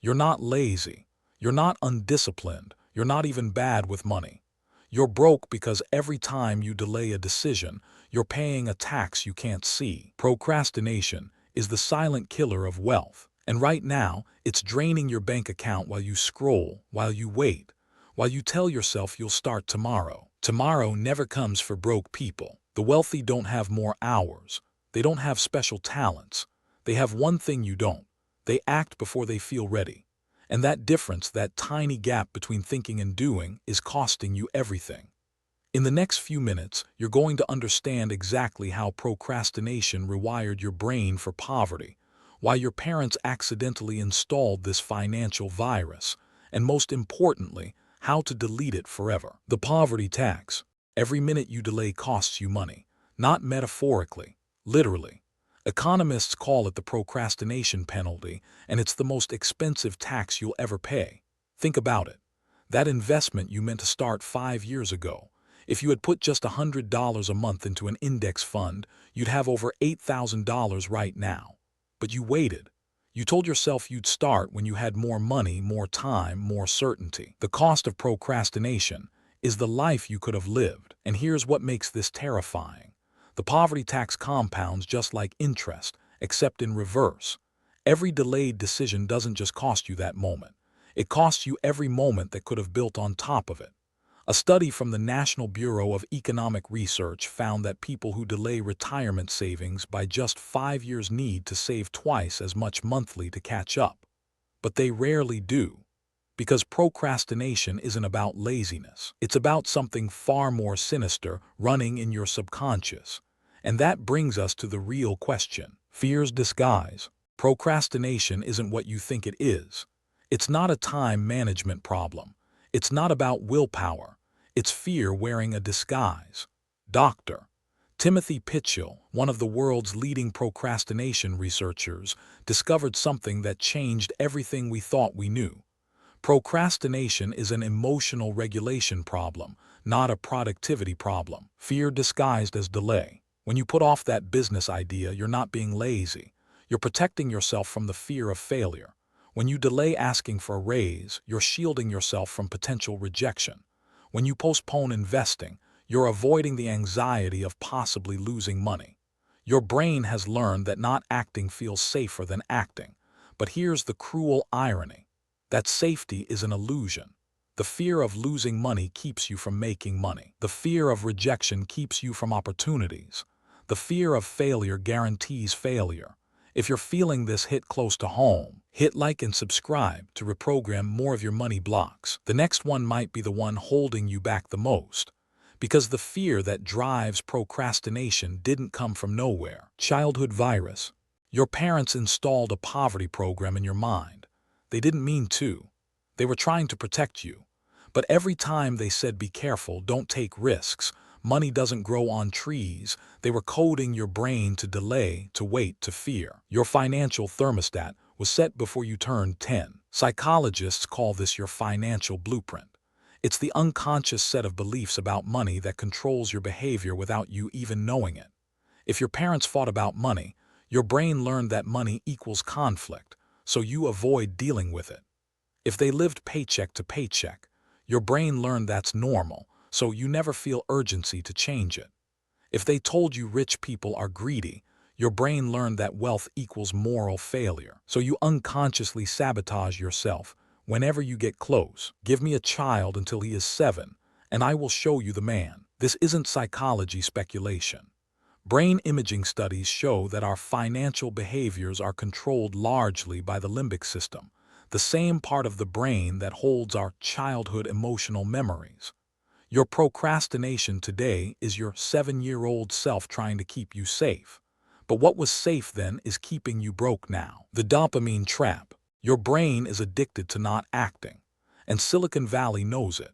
You're not lazy. You're not undisciplined. You're not even bad with money. You're broke because every time you delay a decision, you're paying a tax you can't see. Procrastination is the silent killer of wealth. And right now, it's draining your bank account while you scroll, while you wait, while you tell yourself you'll start tomorrow. Tomorrow never comes for broke people. The wealthy don't have more hours. They don't have special talents. They have one thing you don't. They act before they feel ready. And that difference, that tiny gap between thinking and doing, is costing you everything. In the next few minutes, you're going to understand exactly how procrastination rewired your brain for poverty, why your parents accidentally installed this financial virus, and most importantly, how to delete it forever. The poverty tax. Every minute you delay costs you money, not metaphorically, literally. Economists call it the procrastination penalty, and it's the most expensive tax you'll ever pay. Think about it. That investment you meant to start 5 years ago, if you had put just $100 a month into an index fund, you'd have over $8,000 right now. But you waited. You told yourself you'd start when you had more money, more time, more certainty. The cost of procrastination is the life you could have lived. And here's what makes this terrifying. The poverty tax compounds just like interest, except in reverse. Every delayed decision doesn't just cost you that moment. It costs you every moment that could have built on top of it. A study from the National Bureau of Economic Research found that people who delay retirement savings by just 5 years need to save twice as much monthly to catch up. But they rarely do. Because procrastination isn't about laziness. It's about something far more sinister running in your subconscious. And that brings us to the real question. Fear's disguise. Procrastination isn't what you think it is. It's not a time management problem. It's not about willpower. It's fear wearing a disguise. Dr. Timothy Pitchell, one of the world's leading procrastination researchers, discovered something that changed everything we thought we knew. Procrastination is an emotional regulation problem, not a productivity problem. Fear disguised as delay. When you put off that business idea, you're not being lazy. You're protecting yourself from the fear of failure. When you delay asking for a raise, you're shielding yourself from potential rejection. When you postpone investing, you're avoiding the anxiety of possibly losing money. Your brain has learned that not acting feels safer than acting. But here's the cruel irony. That safety is an illusion. The fear of losing money keeps you from making money. The fear of rejection keeps you from opportunities. The fear of failure guarantees failure. If you're feeling this hit close to home, hit like and subscribe to reprogram more of your money blocks. The next one might be the one holding you back the most. Because the fear that drives procrastination didn't come from nowhere. Childhood virus. Your parents installed a poverty program in your mind. They didn't mean to. They were trying to protect you. But every time they said be careful, don't take risks, money doesn't grow on trees, they were coding your brain to delay, to wait, to fear. Your financial thermostat was set before you turned 10. Psychologists call this your financial blueprint. It's the unconscious set of beliefs about money that controls your behavior without you even knowing it. If your parents fought about money, your brain learned that money equals conflict, so you avoid dealing with it. If they lived paycheck to paycheck, your brain learned that's normal, so you never feel urgency to change it. If they told you rich people are greedy, your brain learned that wealth equals moral failure, so you unconsciously sabotage yourself whenever you get close. Give me a child until he is 7, and I will show you the man. This isn't psychology speculation. Brain imaging studies show that our financial behaviors are controlled largely by the limbic system, the same part of the brain that holds our childhood emotional memories. Your procrastination today is your 7-year-old self trying to keep you safe. But what was safe then is keeping you broke now. The dopamine trap. Your brain is addicted to not acting, and Silicon Valley knows it.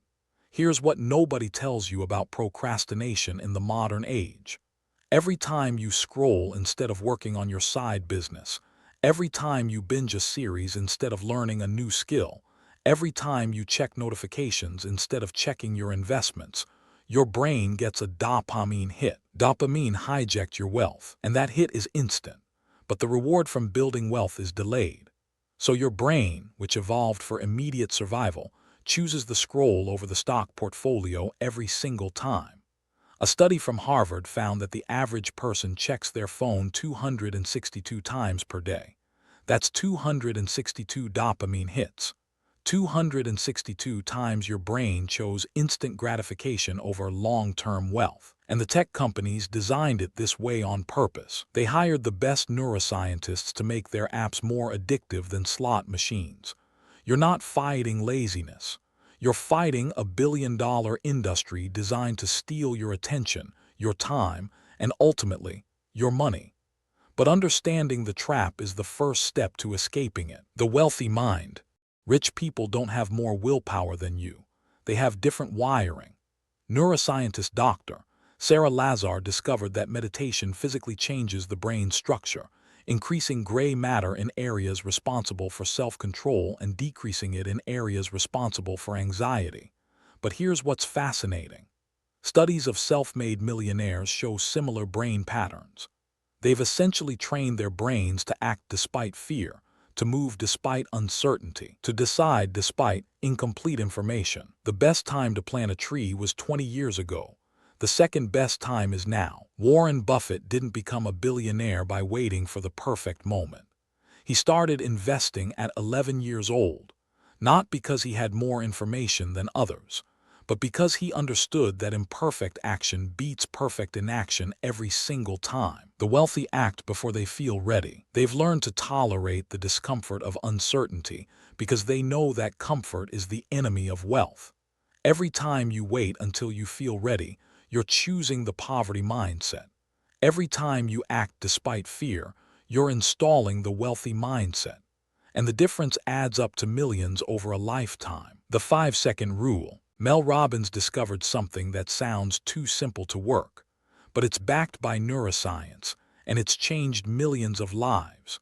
Here's what nobody tells you about procrastination in the modern age. Every time you scroll instead of working on your side business, every time you binge a series instead of learning a new skill, every time you check notifications instead of checking your investments, your brain gets a dopamine hit. Dopamine hijacked your wealth, and that hit is instant. But the reward from building wealth is delayed. So your brain, which evolved for immediate survival, chooses the scroll over the stock portfolio every single time. A study from Harvard found that the average person checks their phone 262 times per day. That's 262 dopamine hits. 262 times your brain chose instant gratification over long-term wealth. And the tech companies designed it this way on purpose. They hired the best neuroscientists to make their apps more addictive than slot machines. You're not fighting laziness. You're fighting a billion-dollar industry designed to steal your attention, your time, and ultimately, your money. But understanding the trap is the first step to escaping it. The wealthy mind. Rich people don't have more willpower than you. They have different wiring. Neuroscientist Dr. Sarah Lazar discovered that meditation physically changes the brain's structure, increasing gray matter in areas responsible for self-control and decreasing it in areas responsible for anxiety. But here's what's fascinating. Studies of self-made millionaires show similar brain patterns. They've essentially trained their brains to act despite fear, to move despite uncertainty, to decide despite incomplete information. The best time to plant a tree was 20 years ago. The second best time is now. Warren Buffett didn't become a billionaire by waiting for the perfect moment. He started investing at 11 years old, not because he had more information than others, but because he understood that imperfect action beats perfect inaction every single time. The wealthy act before they feel ready. They've learned to tolerate the discomfort of uncertainty because they know that comfort is the enemy of wealth. Every time you wait until you feel ready, you're choosing the poverty mindset. Every time you act despite fear, you're installing the wealthy mindset. And the difference adds up to millions over a lifetime. The 5-second rule. Mel Robbins discovered something that sounds too simple to work, but it's backed by neuroscience, and it's changed millions of lives.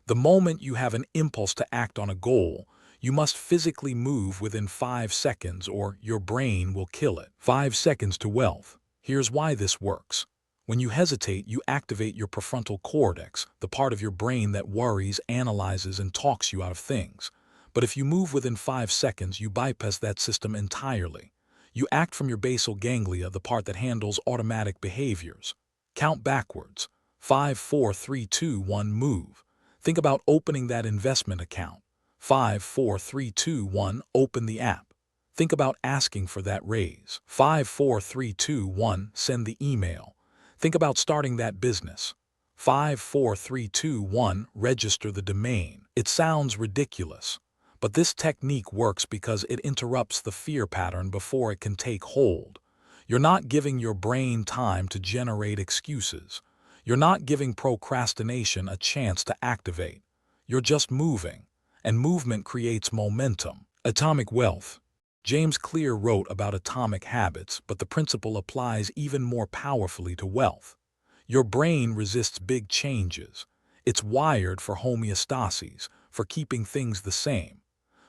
The moment you have an impulse to act on a goal, you must physically move within 5 seconds or your brain will kill it. 5 seconds to wealth. Here's why this works. When you hesitate, you activate your prefrontal cortex, the part of your brain that worries, analyzes, and talks you out of things. But if you move within 5 seconds, you bypass that system entirely. You act from your basal ganglia, the part that handles automatic behaviors. Count backwards. 5, 4, 3, 2, 1, move. Think about opening that investment account. 5, 4, 3, 2, 1, open the app. Think about asking for that raise. 5, 4, 3, 2, 1, send the email. Think about starting that business. 5, 4, 3, 2, 1, register the domain. It sounds ridiculous. But this technique works because it interrupts the fear pattern before it can take hold. You're not giving your brain time to generate excuses. You're not giving procrastination a chance to activate. You're just moving, and movement creates momentum. Atomic wealth. James Clear wrote about atomic habits, but the principle applies even more powerfully to wealth. Your brain resists big changes. It's wired for homeostasis, for keeping things the same.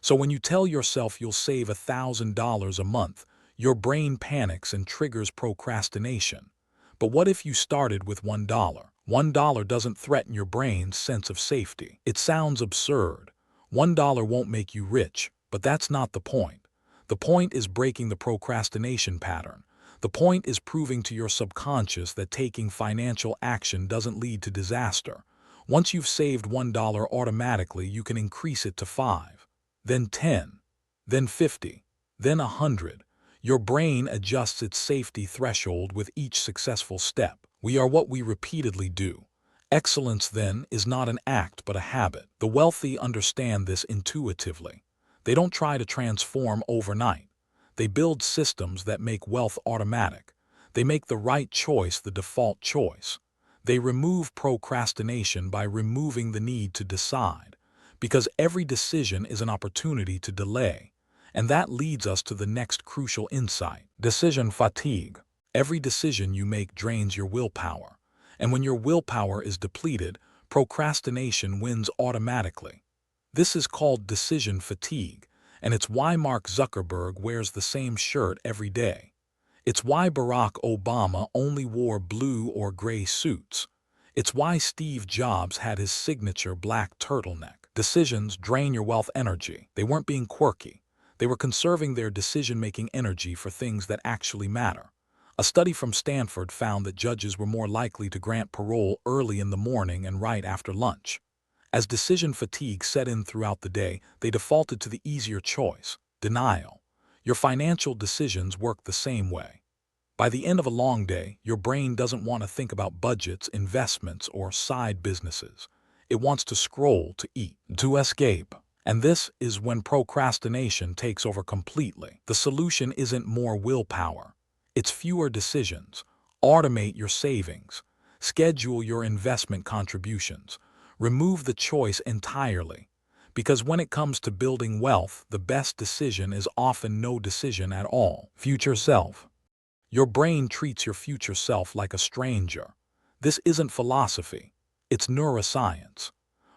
So when you tell yourself you'll save $1,000 a month, your brain panics and triggers procrastination. But what if you started with $1? $1 doesn't threaten your brain's sense of safety. It sounds absurd. $1 won't make you rich, but that's not the point. The point is breaking the procrastination pattern. The point is proving to your subconscious that taking financial action doesn't lead to disaster. Once you've saved $1 automatically, you can increase it to 5. Then 10, then 50, then 100. Your brain adjusts its safety threshold with each successful step. We are what we repeatedly do. Excellence, then, is not an act but a habit. The wealthy understand this intuitively. They don't try to transform overnight. They build systems that make wealth automatic. They make the right choice the default choice. They remove procrastination by removing the need to decide. Because every decision is an opportunity to delay. And that leads us to the next crucial insight. Decision fatigue. Every decision you make drains your willpower. And when your willpower is depleted, procrastination wins automatically. This is called decision fatigue, and it's why Mark Zuckerberg wears the same shirt every day. It's why Barack Obama only wore blue or gray suits. It's why Steve Jobs had his signature black turtleneck. Decisions drain your wealth energy. They weren't being quirky. They were conserving their decision-making energy for things that actually matter. A study from Stanford found that judges were more likely to grant parole early in the morning and right after lunch. As decision fatigue set in throughout the day, they defaulted to the easier choice, denial. Your financial decisions work the same way. By the end of a long day, your brain doesn't want to think about budgets, investments, or side businesses. It wants to scroll, to eat, to escape. And this is when procrastination takes over completely. The solution isn't more willpower. It's fewer decisions. Automate your savings. Schedule your investment contributions. Remove the choice entirely. Because when it comes to building wealth, the best decision is often no decision at all. Future self. Your brain treats your future self like a stranger. This isn't philosophy. It's neuroscience.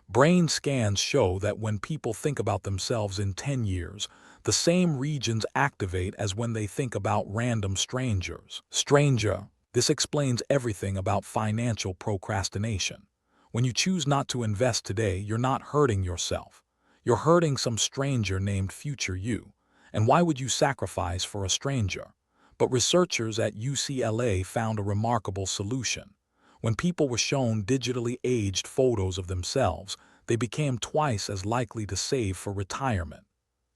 Brain scans show that when people think about themselves in 10 years, the same regions activate as when they think about random strangers. Stranger. This explains everything about financial procrastination. When you choose not to invest today, you're not hurting yourself. You're hurting some stranger named future you. And why would you sacrifice for a stranger? But researchers at UCLA found a remarkable solution. When people were shown digitally aged photos of themselves, they became twice as likely to save for retirement.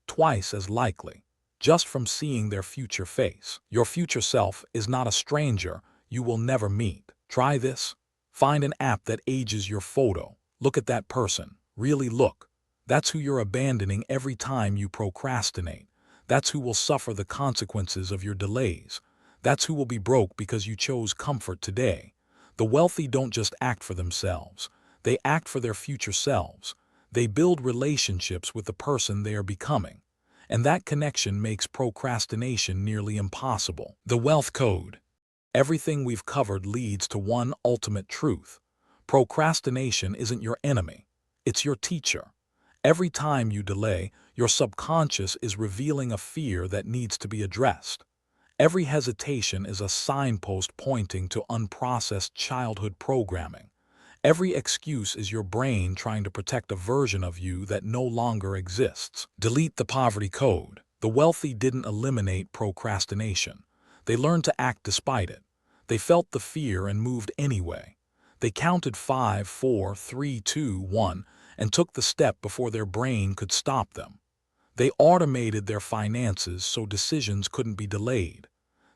Twice as likely, just from seeing their future face. Your future self is not a stranger you will never meet. Try this. Find an app that ages your photo. Look at that person. Really look. That's who you're abandoning every time you procrastinate. That's who will suffer the consequences of your delays. That's who will be broke because you chose comfort today. The wealthy don't just act for themselves. They act for their future selves. They build relationships with the person they are becoming. And that connection makes procrastination nearly impossible. The wealth code. Everything we've covered leads to one ultimate truth. Procrastination isn't your enemy. It's your teacher. Every time you delay, your subconscious is revealing a fear that needs to be addressed. Every hesitation is a signpost pointing to unprocessed childhood programming. Every excuse is your brain trying to protect a version of you that no longer exists. Delete the poverty code. The wealthy didn't eliminate procrastination. They learned to act despite it. They felt the fear and moved anyway. They counted 5, 4, 3, 2, 1, and took the step before their brain could stop them. They automated their finances so decisions couldn't be delayed.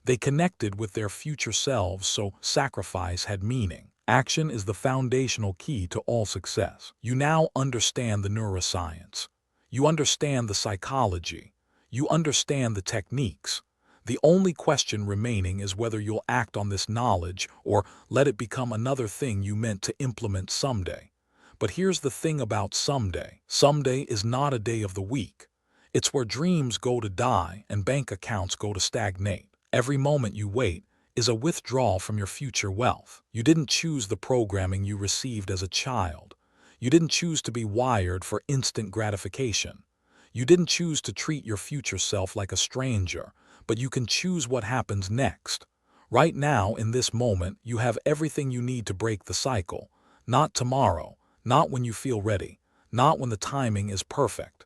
They connected with their future selves so sacrifice had meaning. Action is the foundational key to all success. You now understand the neuroscience. You understand the psychology. You understand the techniques. The only question remaining is whether you'll act on this knowledge or let it become another thing you meant to implement someday. But here's the thing about someday. Someday is not a day of the week. It's where dreams go to die and bank accounts go to stagnate. Every moment you wait is a withdrawal from your future wealth. You didn't choose the programming you received as a child. You didn't choose to be wired for instant gratification. You didn't choose to treat your future self like a stranger, but you can choose what happens next. Right now, in this moment, you have everything you need to break the cycle. Not tomorrow, not when you feel ready, not when the timing is perfect.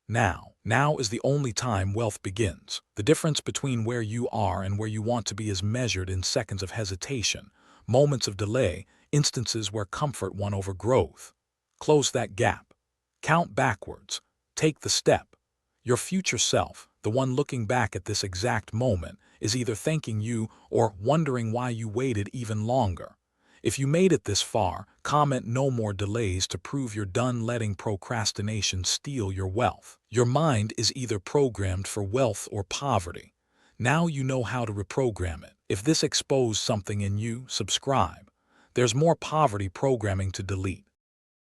Now. Now is the only time wealth begins. The difference between where you are and where you want to be is measured in seconds of hesitation, moments of delay, instances where comfort won over growth. Close that gap. Count backwards. Take the step. Your future self, the one looking back at this exact moment, is either thanking you or wondering why you waited even longer. If you made it this far, comment "no more delays" to prove you're done letting procrastination steal your wealth. Your mind is either programmed for wealth or poverty. Now you know how to reprogram it. If this exposed something in you, subscribe. There's more poverty programming to delete.